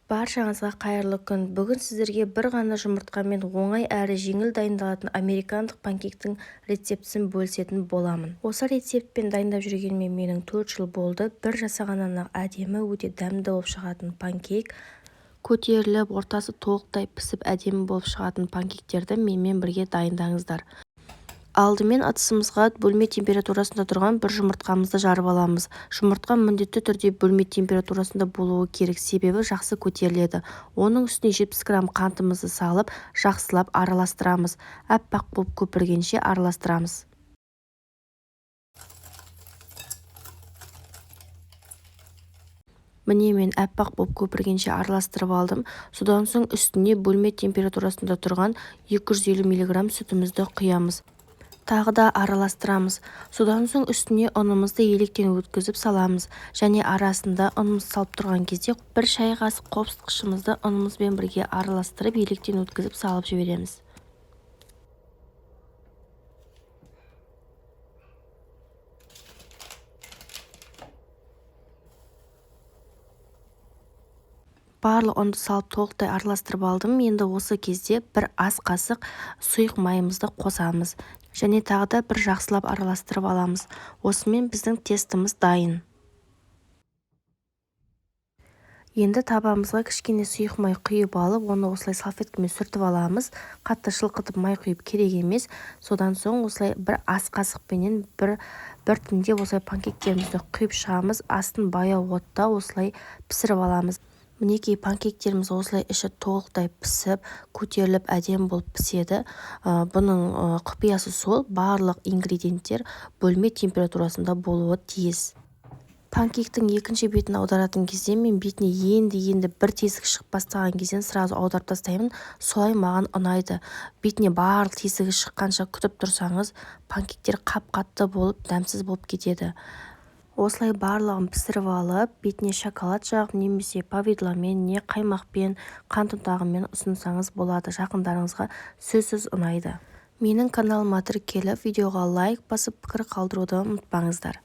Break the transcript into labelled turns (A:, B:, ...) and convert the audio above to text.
A: Баршаңызға қайырлы күн. Бүгін сіздерге бір ғана жұмыртқамен оңай әрі жеңіл дайындалатын американдық панкейктің рецептісін бөлісетін боламын. Осы рецептпен дайындап жүргеніме менің 4 жыл болды. Bir жасағаннан-ақ әдемі, өте дәмді болып шығатын панкейк. Көтеріліп, ортасы толықтай пісіп әдемі болып шығатын панкейктерді менімен бірге дайындаңыздар. Алдымен ыдысымызға бөлме температурасында тұрған бір жұмыртқамызды жарып аламыз. Жұмыртқа міндетті түрде бөлме температурасында болуы керек, себебі жақсы көтеріледі. Оның үстіне 70 грамм қантымызды салып, жақсылап араластырамыз. Аппақ болып көпіргенше араластырамыз. Міне мен аппақ болып көпіргенше араластырып алдым. Содан соң үстіне бөлме температурасында тұрған 250 мг сүтімізді құямыз. Тағы да араластырамыз. Содан соң үстіне ұнымызды електен өткізіп саламыз. Және арасында ұнымыз салып тұрған кезде бір шай қасық қопсытқышымызды ұнымызбен бірге араластырып електен өткізіп салып жібереміз. Барлық ұнды салып толықтай араластырып алдым. Енді осы кезде бір ас қасық сұйық майымызды қосамыз. Және тағы да бір жақсылап араластырып аламыз. Осымен біздің тестіміз дайын. Енді табамызға кішкене сұйық май құйып алып, оны осылай салфеткамен сүртіп аламыз. Қатты шылқытып май құйып керек емес. Содан соң осылай бір ас қасықпенен біртіндеп осылай панкейктерімізді құйып шығамыз. Астын баяу отта осылай пісіріп аламыз. Мінекей панкейктеріміз осылай іші толықтай пісіп, көтеріліп әдемі болып піседі. Бұның құпиясы сол, барлық ингредиенттер бөлме температурасында болуы тиіс. Панкейктің екінші бетін аударатын кезде мен бетіне енді бір тесік шығып бастаған кезден сразу аударып тастаймын. Солай маған ұнайды. Бетіне барлық тесігі шыққанша күтіп тұрсаңыз, панкейктер қап-қатты болып, дәмсіз болып кетеді. Осылай барлығын пісіріп алып, бетіне шоколад жағып, немесе повидламен, не қаймақпен, қант ұнтағымен ұсынсаңыз болады. Жақындарыңызға сөзсіз ұнайды. Менің каналыма тіркеліп, видеоға лайк басып, пікір қалдыруды ұмытпаңыздар.